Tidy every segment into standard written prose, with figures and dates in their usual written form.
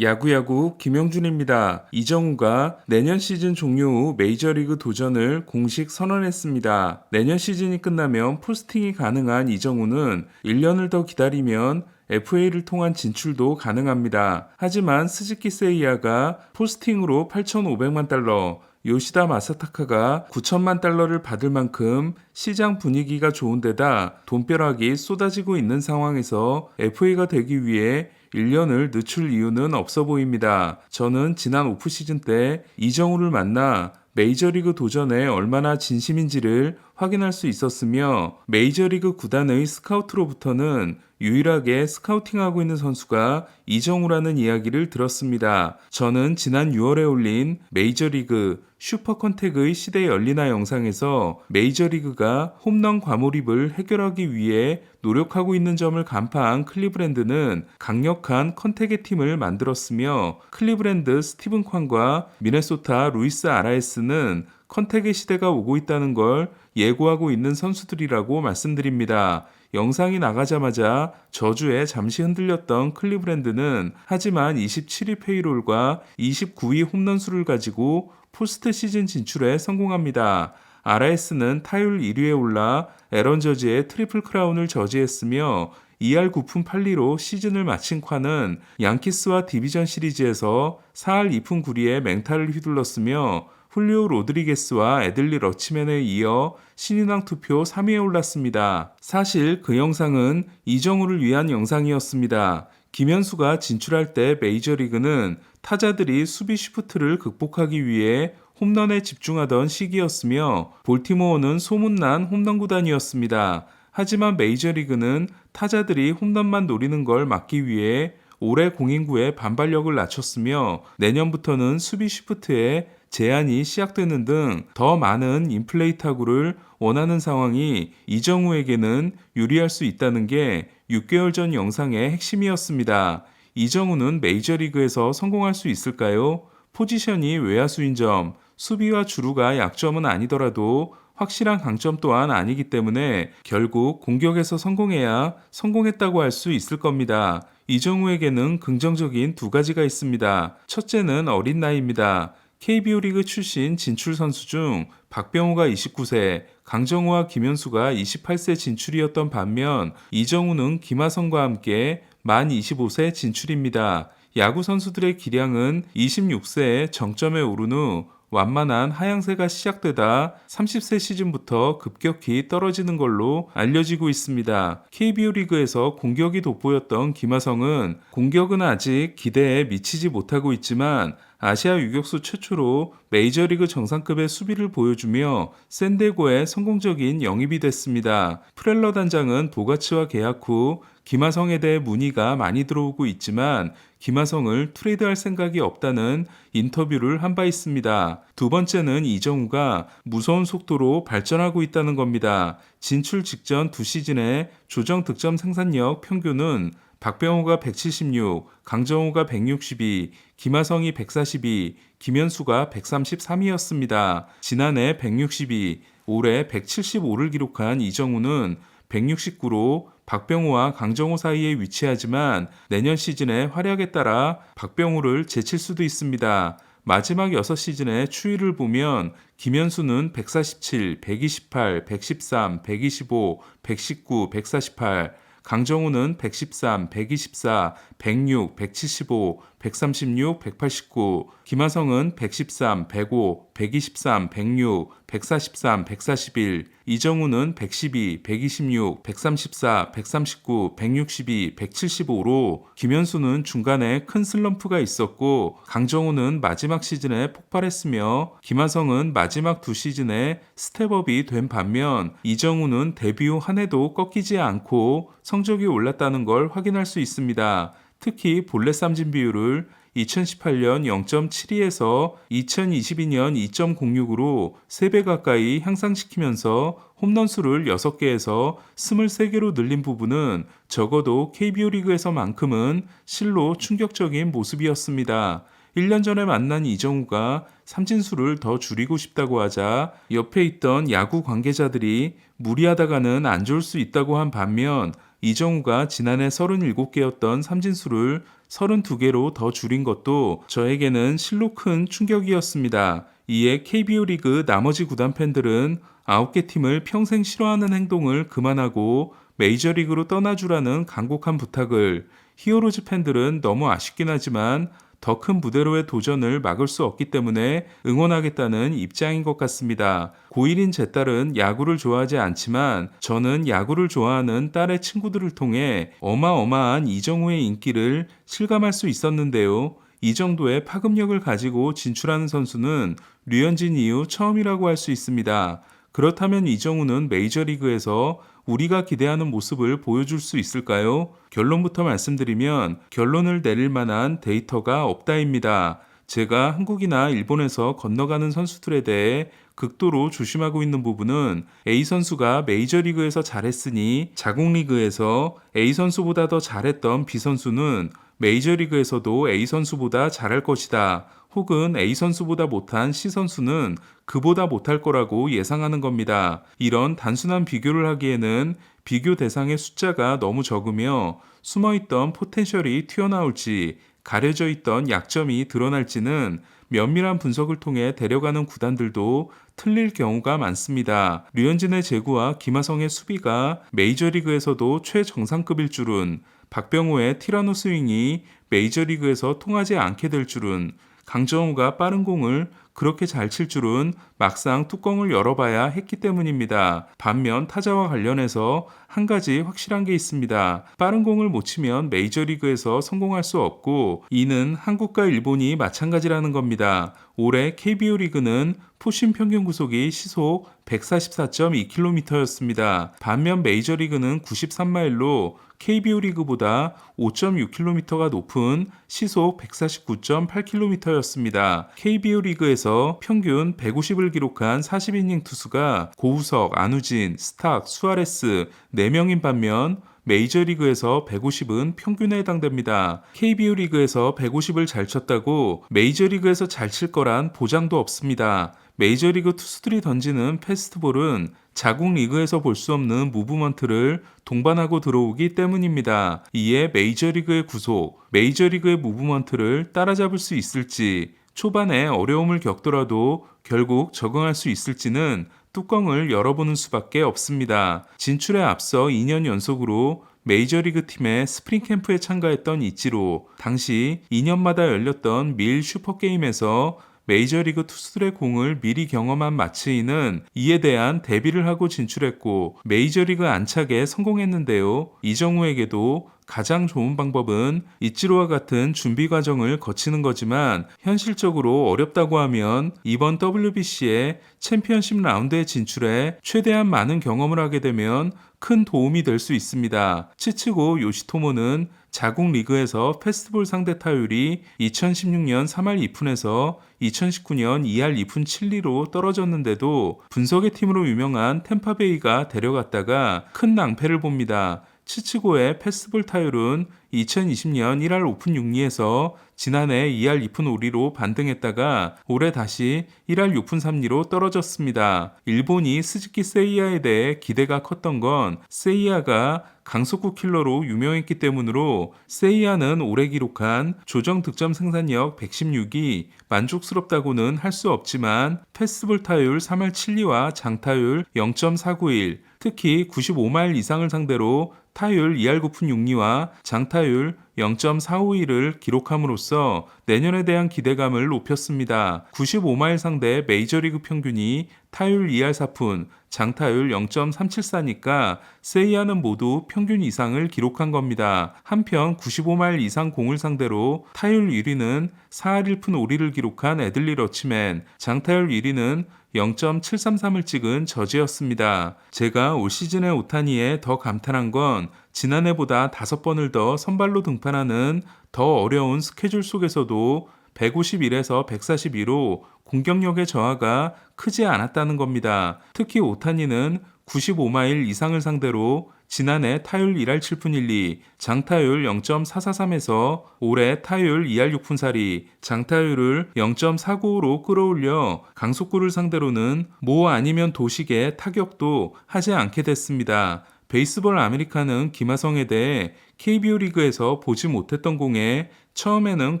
야구야구 김영준입니다. 이정우가 내년 시즌 종료 후 메이저리그 도전을 공식 선언했습니다. 내년 시즌이 끝나면 포스팅이 가능한 이정우는 1년을 더 기다리면 FA를 통한 진출도 가능합니다. 하지만 스즈키 세이야가 포스팅으로 8,500만 달러, 요시다 마사타카가 9천만 달러를 받을 만큼 시장 분위기가 좋은 데다 돈벼락이 쏟아지고 있는 상황에서 FA가 되기 위해 1년을 늦출 이유는 없어 보입니다. 저는 지난 오프시즌 때 이정우를 만나 메이저리그 도전에 얼마나 진심인지를 확인할 수 있었으며 메이저리그 구단의 스카우트로부터는 유일하게 스카우팅하고 있는 선수가 이정우라는 이야기를 들었습니다. 저는 지난 6월에 올린 메이저리그 슈퍼컨택의 시대 열리나 영상에서 메이저리그가 홈런 과몰입을 해결하기 위해 노력하고 있는 점을 간파한 클리브랜드는 강력한 컨택의 팀을 만들었으며 클리브랜드 스티븐 콴과 미네소타 루이스 아라에스는 컨택의 시대가 오고 있다는 걸 예고하고 있는 선수들이라고 말씀드립니다. 영상이 나가자마자 저주에 잠시 흔들렸던 클리브랜드는 하지만 27위 페이롤과 29위 홈런수를 가지고 포스트 시즌 진출에 성공합니다. RS는 타율 1위에 올라 에런 저지의 트리플 크라운을 저지했으며 2할 9푼 8리로 시즌을 마친 콴은 양키스와 디비전 시리즈에서 4할 2푼 9리의 맹타를 휘둘렀으며 훌리오 로드리게스와 애들리 러치맨에 이어 신인왕 투표 3위에 올랐습니다. 사실 그 영상은 이정우를 위한 영상이었습니다. 김현수가 진출할 때 메이저리그는 타자들이 수비 쉬프트를 극복하기 위해 홈런에 집중하던 시기였으며 볼티모어는 소문난 홈런 구단이었습니다. 하지만 메이저리그는 타자들이 홈런만 노리는 걸 막기 위해 올해 공인구의 반발력을 낮췄으며 내년부터는 수비 쉬프트에 제한이 시작되는 등 더 많은 인플레이 타구를 원하는 상황이 이정우에게는 유리할 수 있다는 게 6개월 전 영상의 핵심이었습니다. 이정우는 메이저리그에서 성공할 수 있을까요? 포지션이 외야수인 점, 수비와 주루가 약점은 아니더라도 확실한 강점 또한 아니기 때문에 결국 공격에서 성공해야 성공했다고 할 수 있을 겁니다. 이정우에게는 긍정적인 두 가지가 있습니다. 첫째는 어린 나이입니다. KBO 리그 출신 진출 선수 중 박병호가 29세, 강정호와 김현수가 28세 진출이었던 반면 이정우는 김하성과 함께 만 25세 진출입니다. 야구 선수들의 기량은 26세에 정점에 오른 후 완만한 하향세가 시작되다 30세 시즌부터 급격히 떨어지는 걸로 알려지고 있습니다. KBO 리그에서 공격이 돋보였던 김하성은 공격은 아직 기대에 미치지 못하고 있지만 아시아 유격수 최초로 메이저리그 정상급의 수비를 보여주며 샌디에고에 성공적인 영입이 됐습니다. 프렐러 단장은 보가츠와 계약 후 김하성에 대해 문의가 많이 들어오고 있지만 김하성을 트레이드할 생각이 없다는 인터뷰를 한 바 있습니다. 두 번째는 이정우가 무서운 속도로 발전하고 있다는 겁니다. 진출 직전 두 시즌의 조정 득점 생산력 평균은 박병호가 176, 강정호가 162, 김하성이 142, 김현수가 133이었습니다. 지난해 162, 올해 175를 기록한 이정우는 169로 박병호와 강정호 사이에 위치하지만 내년 시즌의 활약에 따라 박병호를 제칠 수도 있습니다. 마지막 6시즌의 추이를 보면 김현수는 147, 128, 113, 125, 119, 148, 강정호는 113, 124, 106, 175, 136, 189, 김하성은 113, 105, 123, 106, 143, 141, 이정우는 112, 126, 134, 139, 162, 175로 김현수는 중간에 큰 슬럼프가 있었고 강정호는 마지막 시즌에 폭발했으며 김하성은 마지막 두 시즌에 스텝업이 된 반면 이정우는 데뷔 후 한 해도 꺾이지 않고 성적이 올랐다는 걸 확인할 수 있습니다. 특히 볼넷 삼진 비율을 2018년 0.72에서 2022년 2.06으로 3배 가까이 향상시키면서 홈런 수를 6개에서 23개로 늘린 부분은 적어도 KBO 리그에서만큼은 실로 충격적인 모습이었습니다. 1년 전에 만난 이정우가 삼진수를 더 줄이고 싶다고 하자 옆에 있던 야구 관계자들이 무리하다가는 안 좋을 수 있다고 한 반면 이정우가 지난해 37개였던 삼진수를 32개로 더 줄인 것도 저에게는 실로 큰 충격이었습니다. 이에 KBO 리그 나머지 구단 팬들은 9개 팀을 평생 싫어하는 행동을 그만하고 메이저리그로 떠나주라는 간곡한 부탁을, 히어로즈 팬들은 너무 아쉽긴 하지만 더 큰 무대로의 도전을 막을 수 없기 때문에 응원하겠다는 입장인 것 같습니다. 고1인 제 딸은 야구를 좋아하지 않지만 저는 야구를 좋아하는 딸의 친구들을 통해 어마어마한 이정우의 인기를 실감할 수 있었는데요. 이 정도의 파급력을 가지고 진출하는 선수는 류현진 이후 처음이라고 할 수 있습니다. 그렇다면 이정우는 메이저리그에서 우리가 기대하는 모습을 보여줄 수 있을까요? 결론부터 말씀드리면 결론을 내릴 만한 데이터가 없다입니다. 제가 한국이나 일본에서 건너가는 선수들에 대해 극도로 조심하고 있는 부분은 A 선수가 메이저리그에서 잘했으니 자국리그에서 A 선수보다 더 잘했던 B 선수는 메이저리그에서도 A 선수보다 잘할 것이다. 혹은 A 선수보다 못한 C 선수는 그보다 못할 거라고 예상하는 겁니다. 이런 단순한 비교를 하기에는 비교 대상의 숫자가 너무 적으며 숨어있던 포텐셜이 튀어나올지 가려져 있던 약점이 드러날지는 면밀한 분석을 통해 데려가는 구단들도 틀릴 경우가 많습니다. 류현진의 제구와 김하성의 수비가 메이저리그에서도 최정상급일 줄은, 박병호의 티라노 스윙이 메이저리그에서 통하지 않게 될 줄은, 강정호가 빠른 공을 그렇게 잘 칠 줄은 막상 뚜껑을 열어봐야 했기 때문입니다. 반면 타자와 관련해서 한 가지 확실한 게 있습니다. 빠른 공을 못 치면 메이저리그에서 성공할 수 없고 이는 한국과 일본이 마찬가지라는 겁니다. 올해 KBO 리그는 포심 평균 구속이 시속 144.2km였습니다. 반면 메이저리그는 93마일로 KBO 리그보다 5.6km가 높은 시속 149.8km였습니다. KBO 리그에서 평균 150을 기록한 40이닝 투수가 고우석, 안우진, 스탁, 수아레스 4명인 반면 메이저리그에서 150은 평균에 해당됩니다. KBO 리그에서 150을 잘 쳤다고 메이저리그에서 잘 칠 거란 보장도 없습니다. 메이저리그 투수들이 던지는 패스트볼은 자국 리그에서 볼 수 없는 무브먼트를 동반하고 들어오기 때문입니다. 이에 메이저리그의 구속, 메이저리그의 무브먼트를 따라잡을 수 있을지, 초반에 어려움을 겪더라도 결국 적응할 수 있을지는 뚜껑을 열어보는 수밖에 없습니다. 진출에 앞서 2년 연속으로 메이저리그 팀의 스프링 캠프에 참가했던 이치로, 당시 2년마다 열렸던 밀 슈퍼게임에서 메이저리그 투수들의 공을 미리 경험한 마츠이는 이에 대한 대비를 하고 진출했고 메이저리그 안착에 성공했는데요. 이정우에게도 가장 좋은 방법은 이치로와 같은 준비 과정을 거치는 거지만 현실적으로 어렵다고 하면 이번 WBC의 챔피언십 라운드에 진출해 최대한 많은 경험을 하게 되면 큰 도움이 될 수 있습니다. 치치고 요시토모는 자국 리그에서 패스트볼 상대 타율이 2016년 3할 2푼에서 2019년 2할 2푼 7리로 떨어졌는데도 분석의 팀으로 유명한 템파베이가 데려갔다가 큰 낭패를 봅니다. 치치고의 패스트볼 타율은 2020년 1할 5푼 6리에서 지난해 2할 2푼 5리로 반등했다가 올해 다시 1할 6푼 3리로 떨어졌습니다. 일본이 스즈키 세이야에 대해 기대가 컸던 건 세이야가 강속구 킬러로 유명했기 때문으로 세이야는 올해 기록한 조정 득점 생산력 116이 만족스럽다고는 할 수 없지만 패스트볼 타율 3할 7리와 장타율 0.491, 특히 95마일 이상을 상대로 타율 2할 9푼 6리와 장타율 0.451을 기록함으로써 내년에 대한 기대감을 높였습니다. 95마일 상대 메이저리그 평균이 타율 2할 4푼, 장타율 0.374니까 세이야는 모두 평균 이상을 기록한 겁니다. 한편 95마일 이상 공을 상대로 타율 1위는 4할 1푼 5리를 기록한 애들리 러치맨, 장타율 1위는 0.733을 찍은 저지였습니다. 제가 올 시즌의 오타니에 더 감탄한 건 지난해보다 5번을 더 선발로 등판하는 더 어려운 스케줄 속에서도 151에서 142로 공격력의 저하가 크지 않았다는 겁니다. 특히 오타니는 95마일 이상을 상대로 지난해 타율 1할 7푼 1리, 장타율 0.443에서 올해 타율 2할 6푼 4리, 장타율을 0.495로 끌어올려 강속구를 상대로는 모 아니면 도식의 타격도 하지 않게 됐습니다. 베이스볼 아메리카는 김하성에 대해 KBO 리그에서 보지 못했던 공에 처음에는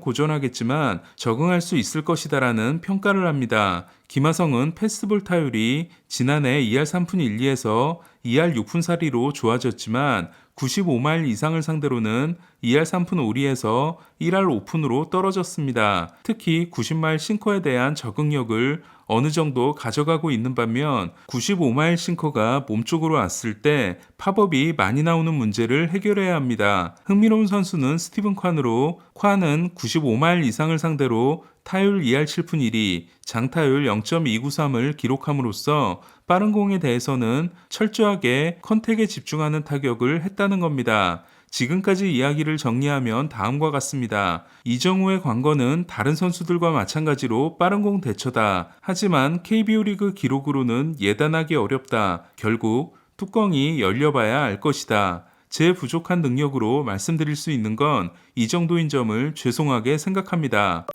고전하겠지만 적응할 수 있을 것이다라는 평가를 합니다. 김하성은 패스트볼 타율이 지난해 2할 3푼 1리에서 2할 6푼 4리로 좋아졌지만 95마일 이상을 상대로는 2할 3푼 5리에서 1할 5푼으로 떨어졌습니다. 특히 90마일 싱커에 대한 적응력을 어느 정도 가져가고 있는 반면 95마일 싱커가 몸쪽으로 왔을 때 팝업이 많이 나오는 문제를 해결해야 합니다. 흥미로운 선수는 스티븐 콴으로 콴은 95마일 이상을 상대로 타율 2할 7푼 1리, 장타율 0.293을 기록함으로써 빠른 공에 대해서는 철저하게 컨택에 집중하는 타격을 했다는 겁니다. 지금까지 이야기를 정리하면 다음과 같습니다. 이정우의 관건은 다른 선수들과 마찬가지로 빠른 공 대처다. 하지만 KBO 리그 기록으로는 예단하기 어렵다. 결국 뚜껑이 열려봐야 알 것이다. 제 부족한 능력으로 말씀드릴 수 있는 건 이 정도인 점을 죄송하게 생각합니다.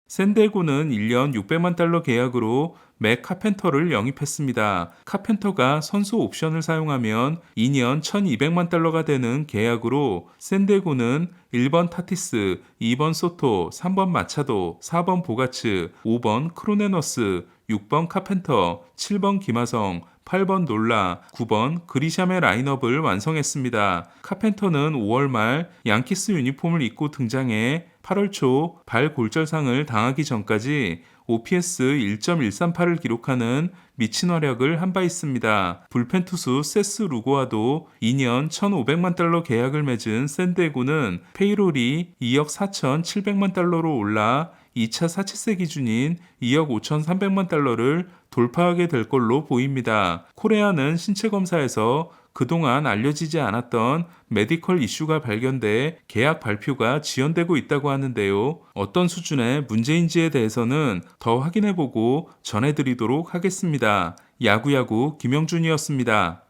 샌디에고는 1년 600만 달러 계약으로 맥 카펜터를 영입했습니다. 카펜터가 선수 옵션을 사용하면 2년 1200만 달러가 되는 계약으로 샌디에고는 1번 타티스, 2번 소토, 3번 마차도, 4번 보가츠, 5번 크로네너스, 6번 카펜터, 7번 김하성, 8번 놀라, 9번 그리샴의 라인업을 완성했습니다. 카펜터는 5월 말 양키스 유니폼을 입고 등장해 8월 초 발골절상을 당하기 전까지 OPS 1.138을 기록하는 미친 활약을 한 바 있습니다. 불펜 투수 세스 루고와도 2년 1,500만 달러 계약을 맺은 샌디에고는 페이롤이 2억 4,700만 달러로 올라 2차 사치세 기준인 2억 5,300만 달러를 돌파하게 될 걸로 보입니다. 코레아는 신체 검사에서 그동안 알려지지 않았던 메디컬 이슈가 발견돼 계약 발표가 지연되고 있다고 하는데요. 어떤 수준의 문제인지에 대해서는 더 확인해보고 전해드리도록 하겠습니다. 야구야구 김영준이었습니다.